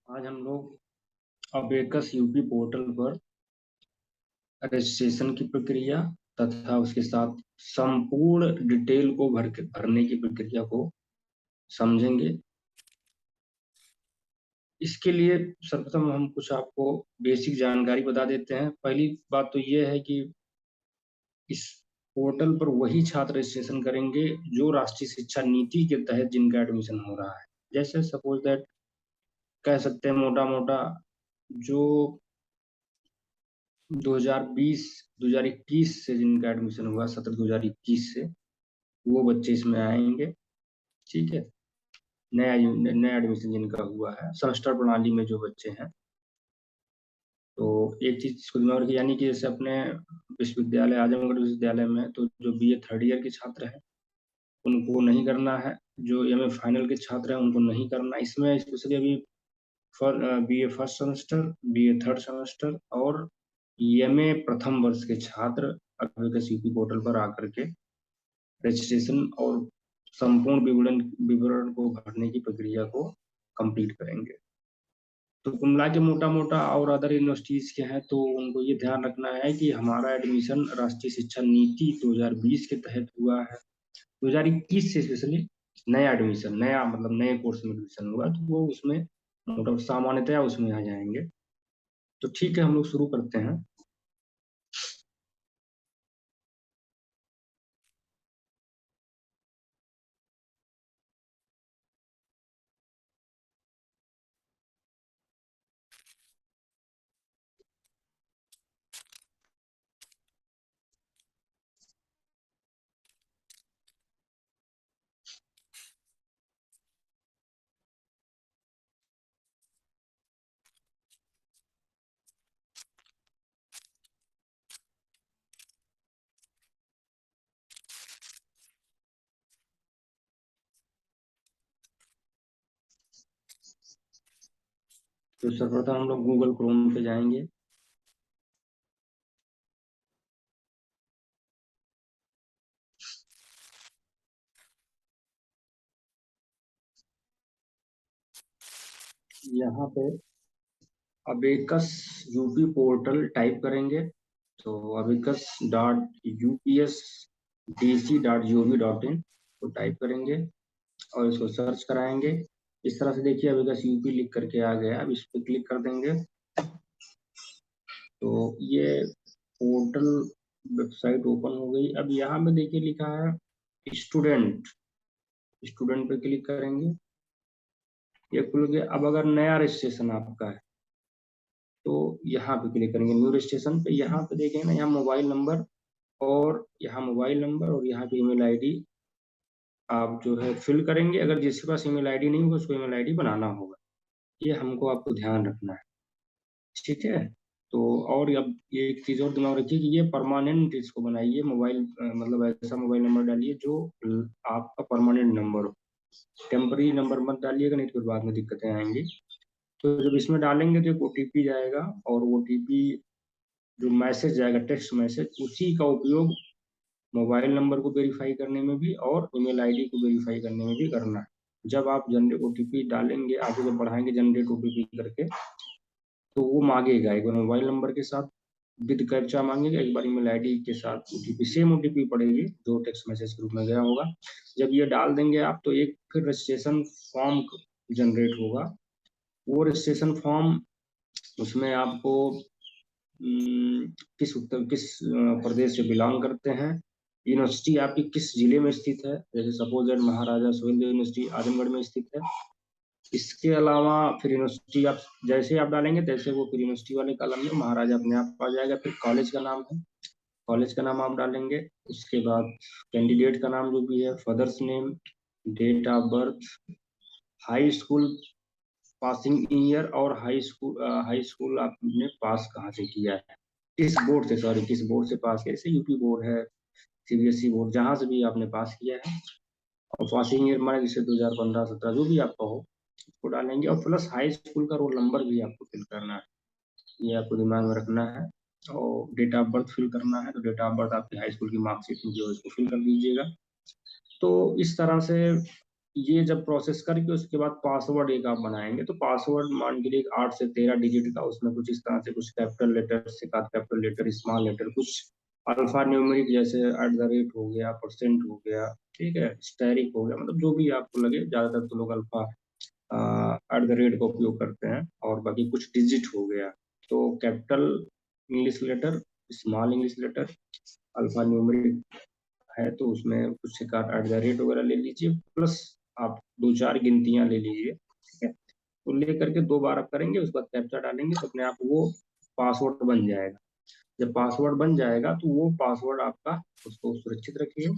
आज हम लोग अबेकस यूपी पोर्टल पर रजिस्ट्रेशन की प्रक्रिया तथा उसके साथ संपूर्ण डिटेल को भरने की प्रक्रिया को समझेंगे। इसके लिए सर्वप्रथम हम कुछ आपको बेसिक जानकारी बता देते हैं। पहली बात तो ये है कि इस पोर्टल पर वही छात्र रजिस्ट्रेशन करेंगे जो राष्ट्रीय शिक्षा नीति के तहत जिनका एडमिशन हो रहा है। जैसे सपोज दैट कह सकते हैं मोटा मोटा जो 2020-2021 से जिनका एडमिशन हुआ, सत्र 2021 से, वो बच्चे इसमें आएंगे। ठीक है, नया नया एडमिशन जिनका हुआ है सेमेस्टर प्रणाली में जो बच्चे हैं। तो एक चीज इसको दिमाग रखिए, यानी कि जैसे अपने विश्वविद्यालय आजमगढ़ विश्वविद्यालय में तो जो बीए थर्ड ईयर के छात्र हैं उनको नहीं करना है, जो एमए फाइनल के छात्र हैं उनको नहीं करना। इसमें स्पेशली अभी BA first semester, BA third semester और एमए प्रथम वर्ष के छात्र अबेकस यूपी पोर्टल पर आकर के रजिस्ट्रेशन और संपूर्ण विवरण विवरण को भरने की प्रक्रिया को कंप्लीट करेंगे। तो कुल मिला के मोटा मोटा और अदर यूनिवर्सिटीज के हैं तो उनको ये ध्यान रखना है कि हमारा एडमिशन राष्ट्रीय शिक्षा नीति 2020 के तहत हुआ है। 2021 से स्पेशली नया एडमिशन, नया मतलब नए कोर्स में एडमिशन हुआ तो वो उसमें मतलब सामान्यतया उसमें आ जाएंगे। तो ठीक है, हम लोग शुरू करते हैं। तो सर्वप्रथम हम लोग गूगल क्रोम पे जाएंगे। यहाँ पे अबेकस यूपी पोर्टल टाइप करेंगे तो अबेकस .ups.dc.gov.in को टाइप करेंगे और इसको सर्च कराएंगे। इस तरह से देखिए अबेकस यूपी लिख करके आ गया। अब इस पर क्लिक कर देंगे तो ये पोर्टल वेबसाइट ओपन हो गई। अब यहाँ पे देखिए लिखा है स्टूडेंट, स्टूडेंट पे क्लिक करेंगे, ये खुल गया। अब अगर नया रजिस्ट्रेशन आपका है तो यहाँ पे क्लिक करेंगे न्यू रजिस्ट्रेशन पे। यहाँ पे देखेंगे ना, यहाँ मोबाइल नंबर और यहाँ मोबाइल नंबर और यहाँ पे ईमेल आईडी आप जो है फिल करेंगे। अगर जिसके पास ईमेल आईडी नहीं होगा उसको ईमेल आईडी बनाना होगा। ये हमको आपको ध्यान रखना है। ठीक है, तो और अब ये एक चीज और दिमाग रखिए कि ये परमानेंट इसको बनाइए। मोबाइल मतलब ऐसा मोबाइल नंबर डालिए जो आपका परमानेंट नंबर हो। टेम्पररी नंबर मत डालिएगा, नहीं तो फिर बाद में दिक्कतें आएंगी। तो जब इसमें डालेंगे तो एक ओटीपी जाएगा और ओटीपी जो मैसेज जाएगा टेक्स्ट मैसेज, उसी का उपयोग मोबाइल नंबर को वेरीफाई करने में भी और ईमेल आईडी को वेरीफाई करने में भी करना है। जब आप जनरेट ओटीपी डालेंगे, आगे जब बढ़ाएंगे जनरेट ओटीपी करके, तो वो मांगेगा एक बार मोबाइल नंबर के साथ विद कैप्चा मांगेगा, एक बार ईमेल आईडी के साथ ओटीपी, सेम ओटीपी पड़ेगी जो टेक्स्ट मैसेज के रूप में गया होगा। जब ये डाल देंगे आप तो एक फिर रजिस्ट्रेशन फॉर्म जनरेट होगा। वो रजिस्ट्रेशन फॉर्म, उसमें आपको किस प्रदेश से बिलोंग करते हैं, यूनिवर्सिटी आपकी किस जिले में स्थित है, जैसे suppose that Maharaja Suheldev university Azamgarh में स्थित है। इसके अलावा फिर यूनिवर्सिटी आप जैसे आप डालेंगे तैसे वो फिर यूनिवर्सिटी वाले कॉलम में महाराजा अपने आप आ जाएगा। फिर कॉलेज का नाम है, कॉलेज का नाम आप डालेंगे। उसके बाद कैंडिडेट का नाम जो भी है, father's name, date of birth, high school passing year और हाई स्कूल आपने पास कहाँ से किया है, किस बोर्ड से, सॉरी किस बोर्ड से पास किया, जैसे यूपी बोर्ड है, सीबीएसई बोर्ड, जहां से भी आपने पास किया है। और पासिंग ईयर माने जैसे 2015-17 जो भी आपका हो उसको डालेंगे। और प्लस हाई स्कूल का रोल नंबर भी आपको फिल करना है, ये आपको दिमाग में रखना है। और डेट ऑफ बर्थ फिल करना है, तो डेट ऑफ बर्थ आपकी हाई स्कूल की मार्कशीट में जो है उसको फिल कर दीजिएगा। तो इस तरह से ये जब प्रोसेस करके उसके बाद पासवर्ड एक आप बनाएंगे, तो पासवर्ड मान के लिए 8 से 13 डिजिट का, उसमें कुछ इस तरह से कुछ कैपिटल लेटर से कैपिटल लेटर, स्मॉल लेटर, कुछ अल्फा न्यूमेरिक जैसे @ हो गया, परसेंट हो गया, ठीक है, स्टेरिक हो गया, मतलब जो भी आपको लगे, ज्यादातर तो लोग अल्फा @ का उपयोग करते हैं, और बाकी कुछ डिजिट हो गया। तो capital English letter, small English letter, alpha numeric है तो उसमें कुछ @ वगैरह ले लीजिए, प्लस आप 2-4 गिनतियां ले लीजिए, ठीक है। तो ले करके 2 बार आप करेंगे, उसके बाद कैप्चा डालेंगे तो अपने आप वो पासवर्ड बन जाएगा। जब पासवर्ड बन जाएगा तो वो पासवर्ड आपका, उसको सुरक्षित रखिए,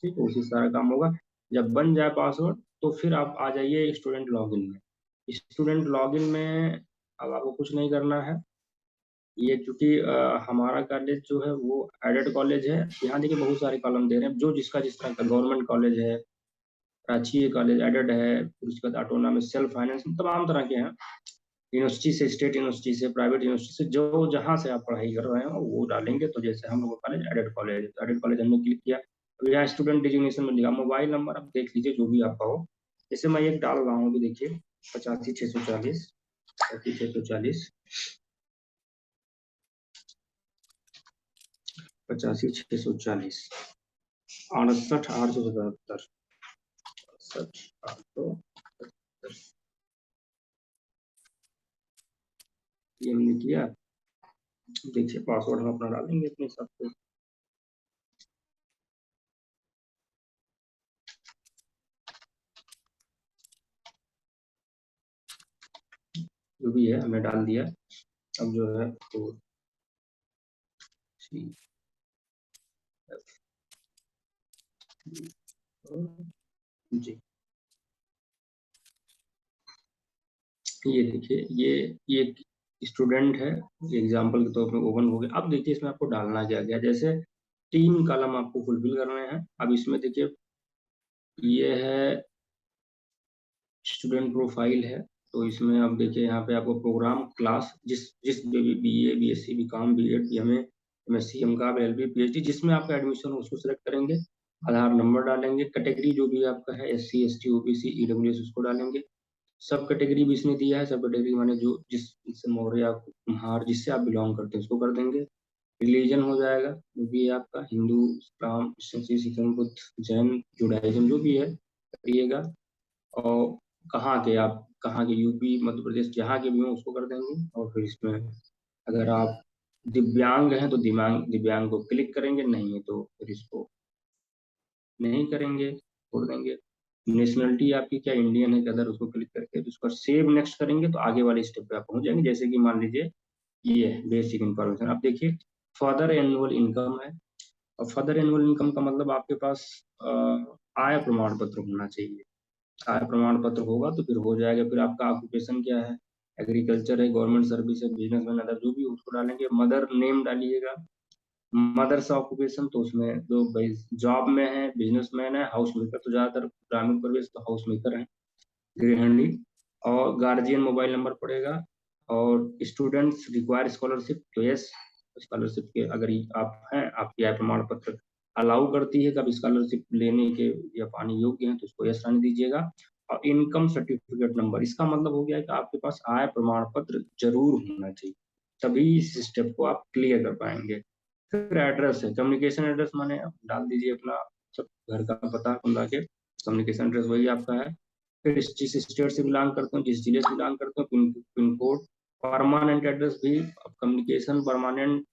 ठीक है, उसी से सारा काम होगा। जब बन जाए पासवर्ड तो फिर आप आ जाइए स्टूडेंट लॉगिन में। स्टूडेंट लॉगिन में अब आपको कुछ नहीं करना है। ये क्योंकि हमारा कॉलेज जो है वो एडेड कॉलेज है। यहाँ देखिए बहुत सारे कॉलम दे रहे हैं, जो जिसका जिस तरह का, गवर्नमेंट कॉलेज है, राजकीय कॉलेज एडेड है, फिर उसके बाद ऑटोनॉमस, सेल्फ फाइनेंस, तमाम तरह के हैं। यूनिवर्सिटी से, स्टेट यूनिवर्सिटी से, प्राइवेट यूनिवर्सिटी से, जो जहाँ से आप पढ़ाई कर रहे हो वो डालेंगे। तो जैसे हम लोग college added college, added college हमने क्लिक किया। अब यहाँ स्टूडेंट डिजिग्नेशन में लिखा, मोबाइल नंबर आप देख लीजिए जो भी आपका हो। जैसे मैं एक डाल रहा हूँ, अभी देखिए 85 640, 85 640, 85 640, 68 877, 68 877, ये हमने किया। देखिए पासवर्ड हम अपना डालेंगे अपने हिसाब से, जो भी है हमने डाल दिया। अब जो है तो जी, ये देखिए, ये स्टूडेंट है, एग्जाम्पल के तौर पे ओपन हो गया। अब देखिए इसमें आपको डालना क्या गया, जैसे 3 कॉलम आपको फुलफिल करने हैं। अब इसमें देखिए ये है स्टूडेंट प्रोफाइल है, तो इसमें आप देखिए यहाँ पे आपको प्रोग्राम क्लास, जिस जिस BA BSc BCom B.Ed BMA MSc MCom LLB PhD जिसमें आपका एडमिशन हो उसको सिलेक्ट करेंगे। आधार नंबर डालेंगे, कैटेगरी जो भी आपका है SC ST OBC EWS उसको डालेंगे। सब कैटेगरी भी इसने दिया है, सब कैटेगरी माने जो जिस मौर्य कुम्हार जिससे आप बिलोंग करते हैं उसको कर देंगे। रिलीजन हो जाएगा जो भी है आपका, Hindu, Islam, Christian, Sikhism, Buddha, Jain, Judaism, जो भी है करिएगा। और कहाँ के यूपी मध्य प्रदेश जहाँ के भी हो उसको कर देंगे। और फिर इसमें अगर आप दिव्यांग हैं तो दिव्यांग को क्लिक करेंगे, नहीं है तो फिर इसको नहीं करेंगे, छोड़ देंगे। नेशनलिटी आपकी क्या इंडियन है कि अदर, उसको क्लिक करके उसको सेव नेक्स्ट करेंगे तो आगे वाले स्टेप पे आप पहुंच जाएंगे। जैसे कि मान लीजिए ये है बेसिक इन्फॉर्मेशन। अब देखिए फर्दर एनुअल इनकम है। और फर्दर एनुअल इनकम का मतलब आपके पास आय प्रमाण पत्र होना चाहिए। आय प्रमाण पत्र होगा तो फिर हो जाएगा। फिर आपका ऑक्यूपेशन क्या है, एग्रीकल्चर है, गवर्नमेंट सर्विस है, बिजनेसमैन, अदर जो भी उसको डालेंगे। मदर नेम डालिएगा, मदर्स ऑक्यूपेशन तो उसमें जो भाई जॉब में है, बिजनेसमैन है, हाउस मेकर, तो ज्यादातर ग्रामीण परिवेश तो हाउस मेकर है, गृहिणी। और गार्जियन मोबाइल नंबर पड़ेगा। और स्टूडेंट्स रिक्वायर स्कॉलरशिप, तो यस, स्कॉलरशिप के अगर आप हैं, आपकी आय प्रमाण पत्र अलाउ करती है कि आप स्कॉलरशिप लेने के या पाने योग्य हैं तो उसको यस रहने दीजिएगा। और इनकम सर्टिफिकेट नंबर, इसका मतलब हो गया है कि आपके पास आय प्रमाण पत्र जरूर होना चाहिए, तभी इस स्टेप को आप क्लियर कर पाएंगे। फिर एड्रेस है, कम्युनिकेशन एड्रेस माने आप डाल दीजिए अपना सब घर का पता मिला के, कम्युनिकेशन एड्रेस वही आपका है। फिर जिस स्टेट से बिलोंग करते हो, जिस जिले से बिलोंग करते हो, पिन कोड। परमानेंट एड्रेस भी, कम्युनिकेशन परमानेंट।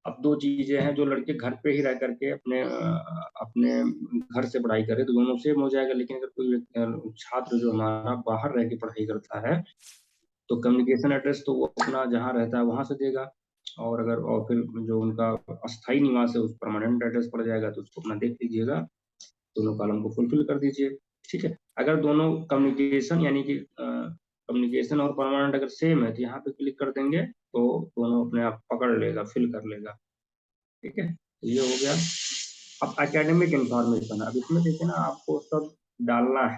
अब 2 चीजें हैं, जो लड़के घर पे ही रह करके अपने घर से पढ़ाई करे तो दोनों सेम हो जाएगा। लेकिन अगर कोई छात्र जो हमारा बाहर रह के पढ़ाई करता है तो कम्युनिकेशन एड्रेस तो वो अपना जहाँ रहता है वहां से देगा। और फिर जो उनका अस्थाई निवास है उस परमानेंट एड्रेस पड़ जाएगा, तो उसको अपना देख लीजिएगा, दोनों कॉलम को फुलफिल कर दीजिए। ठीक है, अगर दोनों कम्युनिकेशन यानी कि कम्युनिकेशन और परमानेंट अगर सेम है तो यहाँ पे क्लिक कर देंगे तो दोनों अपने आप पकड़ लेगा, फिल कर लेगा। ठीक है, ये हो गया। अब एकेडमिक इंफॉर्मेशन, अब इसमें देखिए ना आपको सब डालना है।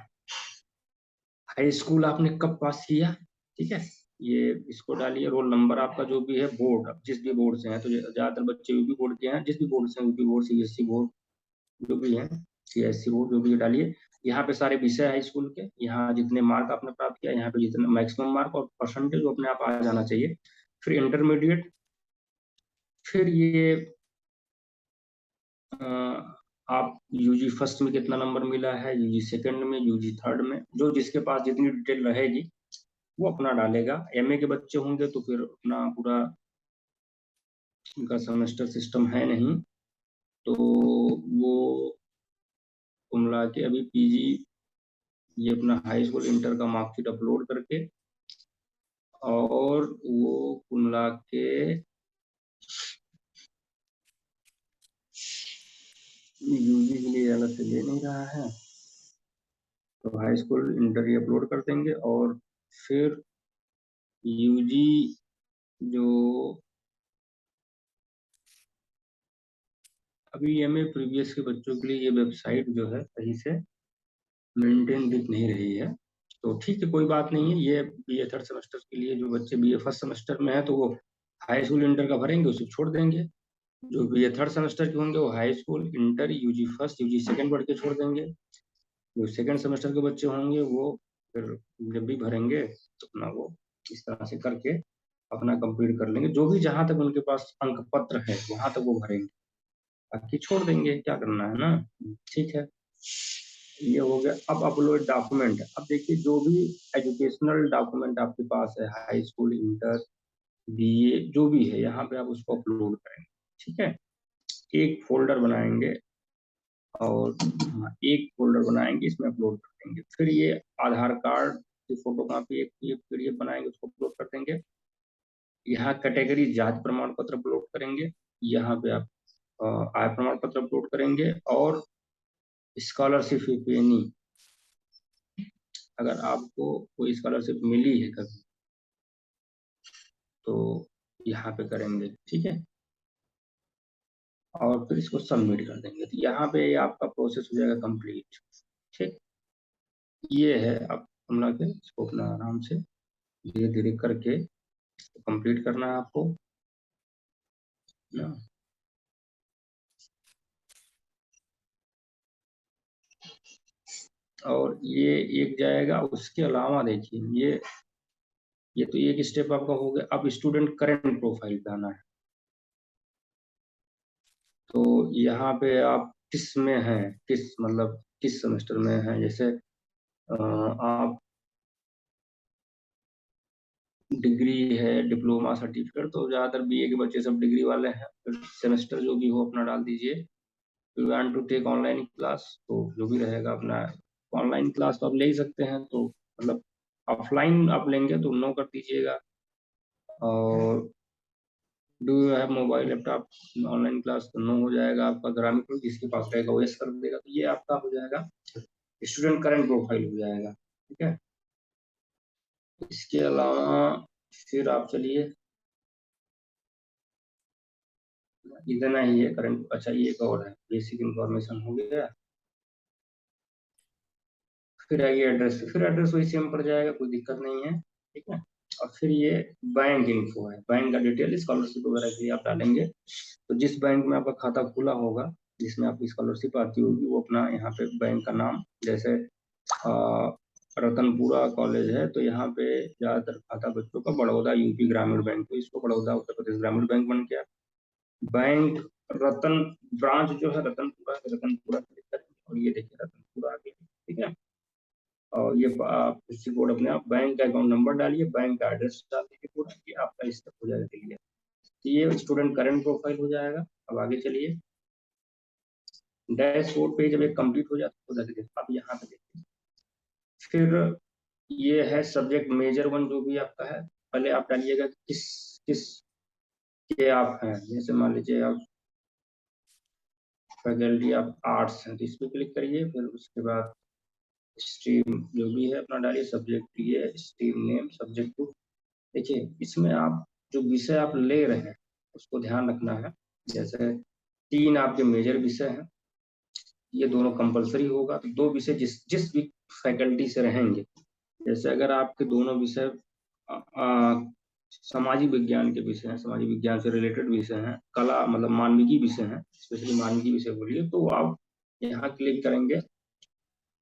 हाई स्कूल आपने कब पास किया, ठीक है, ये इसको डालिए। रोल नंबर आपका जो भी है, बोर्ड अब जिस भी बोर्ड से है, तो ज्यादातर बच्चे यूपी बोर्ड के हैं, जिस भी बोर्ड से, यूपी बोर्ड, CBSE बोर्ड जो भी है, CSC बोर्ड जो भी है डालिए। यहाँ पे सारे विषय हाई स्कूल के, यहाँ जितने मार्क आपने प्राप्त किया, यहाँ पे जितने मैक्सिमम मार्क और परसेंटेज वो अपने आप आ जाना चाहिए। फिर इंटरमीडिएट, फिर ये आप यूजी फर्स्ट में कितना नंबर मिला है, यूजी सेकंड में, यूजी थर्ड में, जो जिसके पास जितनी डिटेल रहेगी वो अपना डालेगा। एमए के बच्चे होंगे तो फिर अपना पूरा उनका सेमेस्टर सिस्टम है नहीं, तो वो कुमला के अभी पीजी, ये अपना हाई स्कूल इंटर का मार्कशीट अपलोड करके, और वो कुमला के यूजी के लिए अलग से ले नहीं रहा है, तो हाई स्कूल इंटर ये अपलोड कर देंगे। और फिर यूजी जो अभी एमए प्रीवियस के बच्चों के लिए ये वेबसाइट जो है सही से मेंटेन दिख नहीं रही है, तो ठीक है कोई बात नहीं है। ये बीए थर्ड सेमेस्टर के लिए जो बच्चे बीए फर्स्ट सेमेस्टर में है तो वो हाई स्कूल इंटर का भरेंगे, उसे छोड़ देंगे। जो बीए थर्ड सेमेस्टर के होंगे वो high school inter UG first UG second पढ़ के छोड़ देंगे। जो सेकंड सेमेस्टर के बच्चे होंगे वो फिर जब भी भरेंगे तो अपना वो इस तरह से करके अपना कंप्लीट कर लेंगे। जो भी जहां तक उनके पास अंक पत्र है वहां तक वो भरेंगे, बाकी छोड़ देंगे, क्या करना है ना। ठीक है, ये हो गया। अब अपलोड डॉक्यूमेंट, अब देखिए जो भी एजुकेशनल डॉक्यूमेंट आपके पास है, हाई स्कूल इंटर बीए जो भी है, यहाँ पे आप उसको अपलोड करेंगे। ठीक है, एक फोल्डर बनाएंगे और एक फोल्डर बनाएंगे, इसमें अपलोड कर देंगे। फिर ये आधार कार्ड की फोटो कॉपी एक पीडीएफ बनाएंगे, उसको अपलोड कर देंगे। यहाँ कैटेगरी जाति प्रमाण पत्र अपलोड करेंगे, यहाँ पे आप आय प्रमाण पत्र अपलोड करेंगे, और स्कॉलरशिप एनी, अगर आपको कोई स्कॉलरशिप मिली है कभी तो यहाँ पे करेंगे। ठीक है, और फिर इसको सबमिट कर देंगे, तो यहाँ पे आपका प्रोसेस हो जाएगा कंप्लीट। ठीक, ये है। अब हम के इसको अपना आराम से धीरे धीरे करके कंप्लीट करना है आपको ना। और ये एक जाएगा, उसके अलावा देखिए ये तो एक स्टेप आपका हो गया। अब स्टूडेंट करंट प्रोफाइल पे आना है, तो यहाँ पे आप किस में हैं, किस मतलब किस सेमेस्टर में हैं। जैसे आप डिग्री है, डिप्लोमा सर्टिफिकेट, तो ज्यादातर बीए के बच्चे सब डिग्री वाले हैं। फिर सेमेस्टर जो भी हो अपना डाल दीजिए। You want to take online class, तो जो भी रहेगा अपना ऑनलाइन क्लास तो आप ले ही सकते हैं, तो मतलब ऑफलाइन आप लेंगे तो नो कर दीजिएगा। और do you have mobile laptop, online class तो नो हो जाएगा आपका। ग्रामीण जिसके पास रहेगा वो यस कर देगा, तो ये आपका हो जाएगा स्टूडेंट करंट प्रोफाइल हो जाएगा। ठीक है, इसके अलावा फिर आप चलिए, इतना ही है करंट। अच्छा, ये एक और है, बेसिक इंफॉर्मेशन हो गया। फिर आइए एड्रेस, फिर एड्रेस वही सेम पड़ जाएगा, कोई दिक्कत नहीं है। ठीक है, और फिर ये बैंक इन्फो है, बैंक का डिटेल स्कॉलरशिप वगैरह के लिए आप डालेंगे। तो जिस बैंक में आपका खाता खुला होगा, जिसमें आपकी स्कॉलरशिप आती होगी, वो अपना यहाँ पे बैंक का नाम, जैसे रतनपुरा कॉलेज है तो यहाँ पे ज्यादातर खाता बच्चों का बड़ौदा यूपी ग्रामीण बैंक, तो इसको बड़ौदा उत्तर प्रदेश ग्रामीण बैंक बन गया। बैंक रतन, ब्रांच जो है रतनपुरा से रतनपुरा क्लिक करेंगे, और ये देखिए रतनपुरा आ गया। ठीक है, और ये आप इसी कोड अपने आप बैंक का अकाउंट नंबर डालिए, बैंक का एड्रेस डाल दीजिए पूरा, ये आपका स्टेप हो जाएगा क्लियर। तो ये स्टूडेंट करंट प्रोफाइल हो जाएगा। अब आगे चलिए, डैशबोर्ड पे जब एक कंप्लीट हो जाता है तो देखिए आप यहाँ पे देखिए। फिर ये है सब्जेक्ट मेजर वन जो भी आपका है, पहले आप डालिएगा किस किस के आप हैं। जैसे मान लीजिए आप फैकल्टी आप आर्ट्स हैं तो इस पर क्लिक करिए। फिर उसके बाद स्ट्रीम जो भी है अपना डालिए, सब्जेक्ट ये स्ट्रीम नेम सब्जेक्ट टू। देखिए इसमें आप जो विषय आप ले रहे हैं उसको ध्यान रखना है। जैसे 3 आपके मेजर विषय हैं, ये दोनों कंपलसरी होगा। तो 2 विषय जिस जिस भी फैकल्टी से रहेंगे, जैसे अगर आपके दोनों विषय सामाजिक विज्ञान के विषय हैं, सामाजिक विज्ञान से रिलेटेड विषय हैं, कला मतलब मानविकी विषय हैं, स्पेशली मानविकी विषय बोलिए, तो आप यहाँ क्लिक करेंगे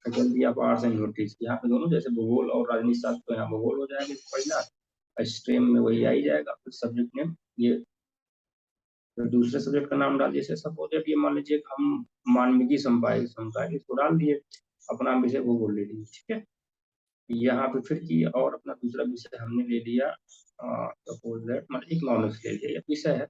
faculty of arts and humanities, यहाँ पे दोनों, जैसे भूगोल और राजनीति शास्त्र, तो यहाँ भूगोल हो जाएगा पहला, स्ट्रीम में वही आ ही जाएगा, फिर सब्जेक्ट नेम ये, फिर दूसरे सब्जेक्ट का नाम डाल दिए। जैसे सपोज ये मान लीजिए हम मानविकी संकाय संकाय इसको डाल दिए, अपना विषय भूगोल ले लिए, ठीक है। यहाँ पे फिर की और अपना दूसरा विषय हमने ले लिया, सपोज दैट मतलब इकोनॉमिक्स ले लिया, ये विषय है।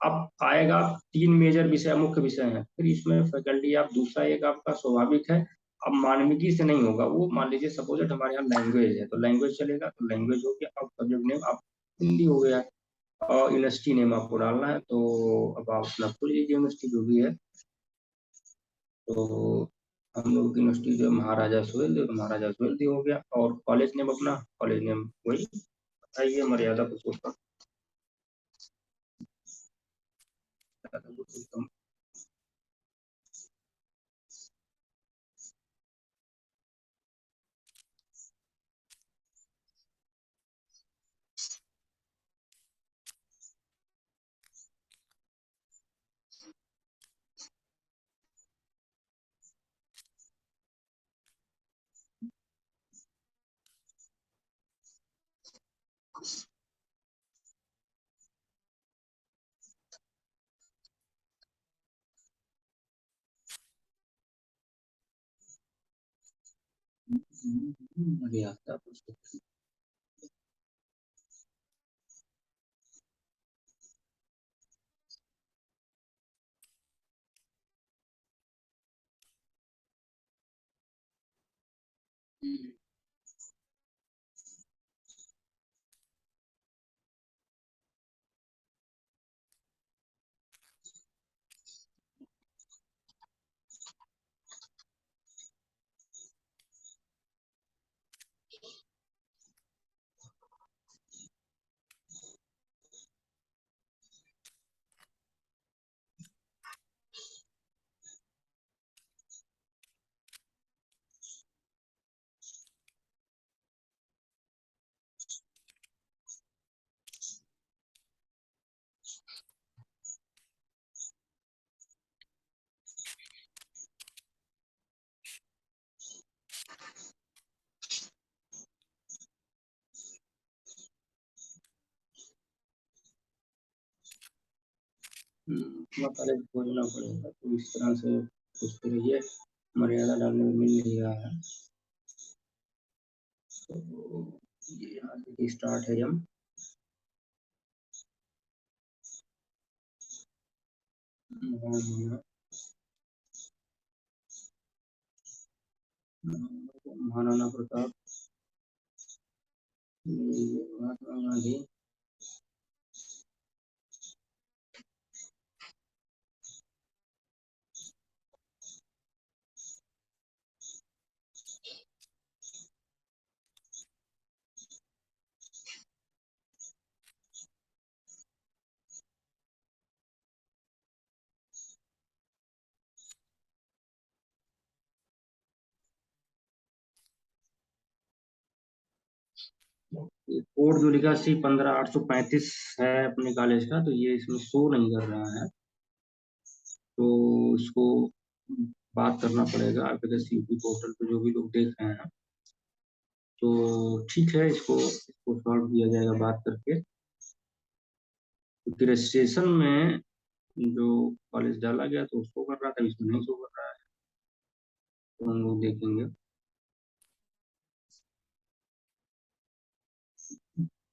अब आएगा तीन मेजर विषय, मुख्य विषय हैं, फिर इसमें फैकल्टी आप दूसरा एक आपका स्वाभाविक है। अब मानविकी से नहीं होगा वो, मान लीजिए सपोज हमारे यहाँ लैंग्वेज है तो लैंग्वेज चलेगा, तो लैंग्वेज हो गया। अब सब्जेक्ट नेम आप हिंदी हो गया, और यूनिवर्सिटी नेम आपको डालना है, तो अब आप अपना खोल लीजिए यूनिवर्सिटी जो भी है। तो हम लोग की यूनिवर्सिटी जो महाराजा सुहेल देव, तो महाराजा सुहेल देव हो गया। और कॉलेज नेम अपना, कॉलेज नेम वही बताइए, मर्यादा पुरुषोत्तम। मर्यादा पुरुषोत्तम। अपना पहले खोजना पड़ेगा, तो इस तरह से सोचते रहिए, मर्यादा डालने में मिल नहीं रहा है। तो ये यहाँ से स्टार्ट है हम। महाराणा प्रताप, महात्मा गांधी, कोड जो लिखा C 15/835 है अपने कॉलेज का, तो ये इसमें शो नहीं कर रहा है, तो इसको बात करना पड़ेगा आपके CP पोर्टल पे जो भी लोग देख रहे हैं। तो ठीक है, इसको सॉल्व किया जाएगा बात करके। क्योंकि रजिस्ट्रेशन में जो कॉलेज डाला गया तो उसको कर रहा था, इसमें नहीं शो कर रहा है, तो हम लोग देखेंगे।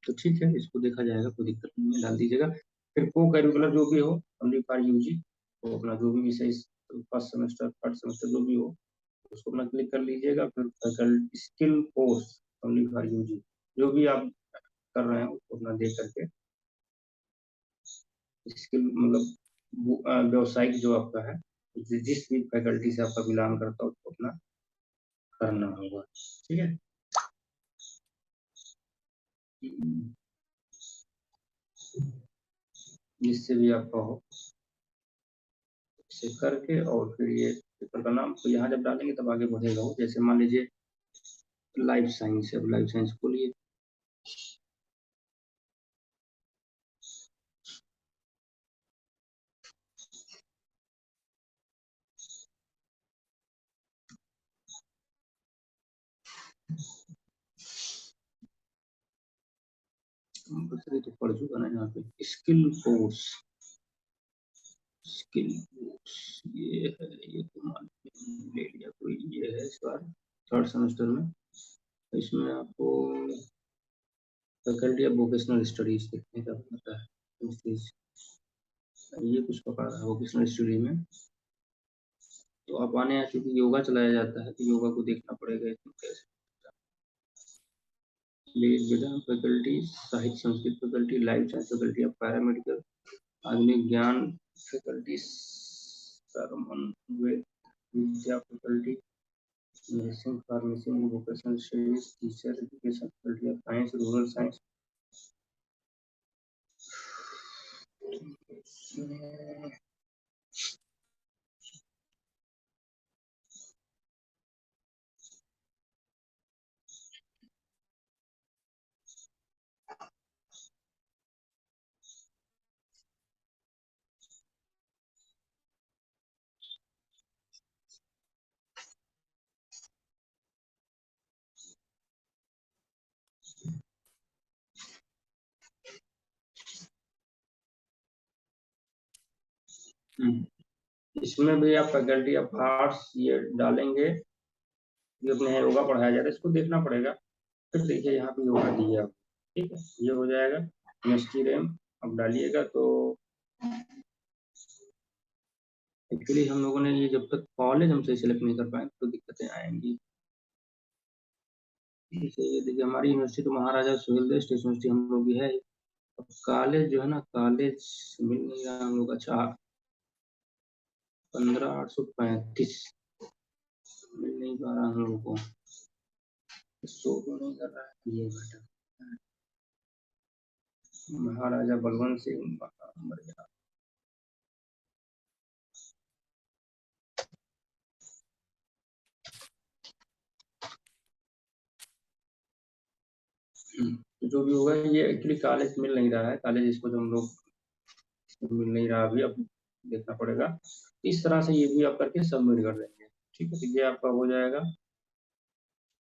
तो ठीक है, इसको देखा जाएगा, कोई दिक्कत नहीं है, डाल दीजिएगा। फिर को करिकुलर जो भी हो, ओनली फॉर यूजी, तो अपना जो भी विषय फर्स्ट सेमेस्टर थर्ड सेमेस्टर जो भी हो, उसको अपना क्लिक कर लीजिएगा। फिर faculty skill course only for UG, जो भी आप कर रहे हैं उसको अपना देख करके, स्किल मतलब व्यवसायिक जो आपका है, जिस भी फैकल्टी से आपका बिलोंग करता है उसको अपना करना होगा, ठीक है। जिससे भी आपका हो, इसे करके और फिर ये पेपर का नाम तो यहाँ जब डालेंगे तब आगे बढ़ेगा वो। जैसे मान लीजिए लाइफ साइंस है, लाइफ साइंस खोलिए, कंपल्सरी तो पढ़ चुका ना यहाँ पे। स्किल कोर्स, स्किल कोर्स ये है, ये तो मान ले लिया, तो ये है इस बार थर्ड सेमेस्टर में। इसमें आपको फैकल्टी ऑफ वोकेशनल स्टडीज देखने का पता है, ये कुछ पकड़ रहा है वोकेशनल स्टडी में। तो आप आने यहाँ चूंकि योगा चलाया जाता है, तो योगा को देखना पड़ेगा इसमें कैसे। विज्ञान फैकल्टी, साहित्य Sanskrit faculty, life science faculty of paramedical, आधुनिक ज्ञान faculty, Vidya faculty, nursing pharmacy, vocational studies, teacher education faculty of science, rural science. इसमें भी आप फैकल्टी ऑफ आर्ट्स ये डालेंगे, ये अपने यहाँ योगा पढ़ाया जाता है, इसको देखना पड़ेगा। फिर देखिए यहाँ पे योगा दिया, ठीक है, ये हो जाएगा। यूनिवर्सिटी रैम अब डालिएगा। तो एक्चुअली हम लोगों ने ये जब तक कॉलेज हम सही सेलेक्ट नहीं कर पाए तो दिक्कतें आएंगी। जैसे ये देखिए हमारी यूनिवर्सिटी तो महाराजा सुहेलदेव स्टेट यूनिवर्सिटी हम लोग की है। अब कॉलेज जो है ना, कॉलेज मिल नहीं रहा हम लोग। अच्छा 15,835 मिल नहीं पा रहा हम लोग को, शो तो नहीं कर रहा है ये बेटा। महाराजा बलवंत सिंह मर गया। तो जो भी होगा, ये एक्चुअली कॉलेज मिल नहीं रहा है, कॉलेज इसको जो हम लोग मिल नहीं रहा अभी, अब देखना पड़ेगा। इस तरह से ये भी आप करके सबमिट कर देंगे, ठीक है। तो ये आपका हो जाएगा।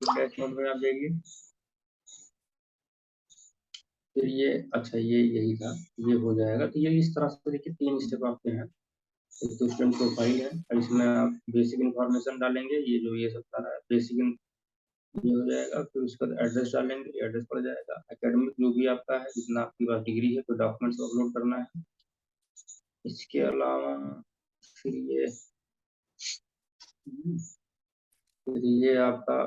कैश नोट में आप जाइए, फिर ये अच्छा ये यही था, ये हो जाएगा। तो ये इस तरह से देखिए 3 स्टेप आपके हैं। एक तो स्टूडेंट प्रोफाइल है, और इसमें आप बेसिक इन्फॉर्मेशन डालेंगे, ये जो ये सब सारा है बेसिक, ये हो जाएगा। फिर उसके बाद एड्रेस डालेंगे, एड्रेस पड़ जाएगा। एकेडमिक जो भी आपका है, जितना आपके पास डिग्री है, तो डॉक्यूमेंट्स अपलोड करना है। इसके अलावा फिर ये आपका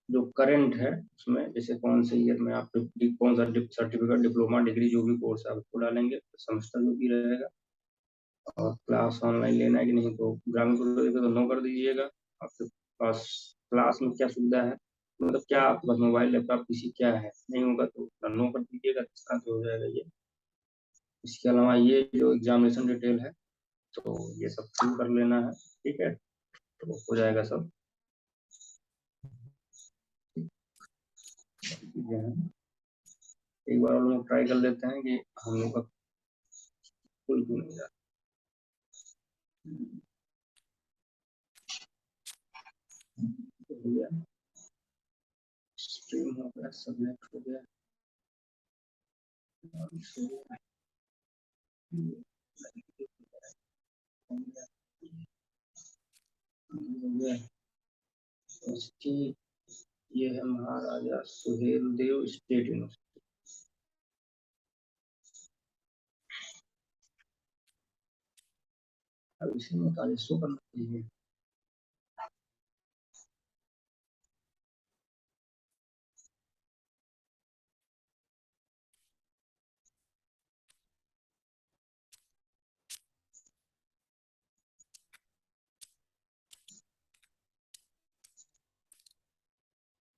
जो करंट है उसमें, जैसे कौन से ईयर में आप कौन सा सर्टिफिकेट, डिप्लोमा, डिग्री जो भी कोर्स है उसको डालेंगे, सेमेस्टर जो भी रहेगा, और क्लास ऑनलाइन लेना है कि नहीं, तो ग्रामीण को तो नो कर दीजिएगा। आपके पास क्लास में क्या सुविधा है, मतलब क्या आपके पास मोबाइल लैपटॉप पीसी क्या है, नहीं होगा तो नो कर दीजिएगा। इस तरह से हो जाएगा ये। इसके अलावा ये जो एग्जामिनेशन डिटेल है, तो ये सब फिल कर लेना है, ठीक है, तो हो जाएगा सब। एक बार हम लोग ट्राई कर लेते हैं कि हम लोग का खुल क्यों नहीं जाता। स्ट्रीम हो गया, सब्जेक्ट हो गया, उसकी ये है महाराजा सुहेलदेव स्टेट यूनिवर्सिटी। अब इसी में कॉलेज शो करना चाहिए।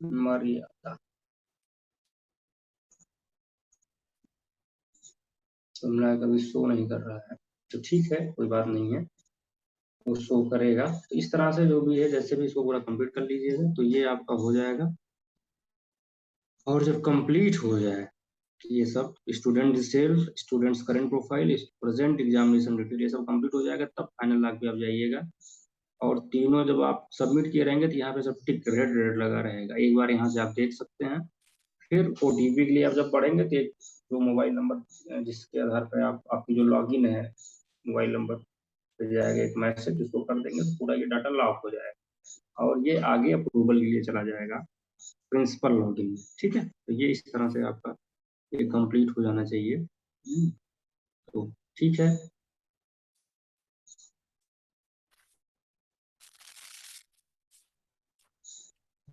मर्यादा तुमने कभी शो नहीं कर रहा है, तो ठीक है, कोई बात नहीं है, वो शो करेगा। तो इस तरह से जो भी है, जैसे भी इसको पूरा कंप्लीट कर लीजिएगा, तो ये आपका हो जाएगा। और जब कंप्लीट हो जाए, तो ये सब student detail, students current profile, present examination detail, ये सब कंप्लीट हो जाएगा, तब फाइनल लाख पे आप जाइएगा। और तीनों जब आप सबमिट किए रहेंगे तो यहाँ पे सब टिक रेड रेड लगा रहेगा। एक बार यहाँ से आप देख सकते हैं। फिर ओटीपी के लिए आप जब पढ़ेंगे तो एक जो मोबाइल नंबर जिसके आधार पर आप आपकी जो लॉगिन है मोबाइल नंबर पे जाएगा एक मैसेज, उसको कर देंगे तो पूरा ये डाटा लॉक हो जाएगा और ये आगे अप्रूवल के लिए चला जाएगा प्रिंसिपल लॉगिन। ठीक है, तो ये इस तरह से आपका ये कंप्लीट हो जाना चाहिए। तो ठीक है।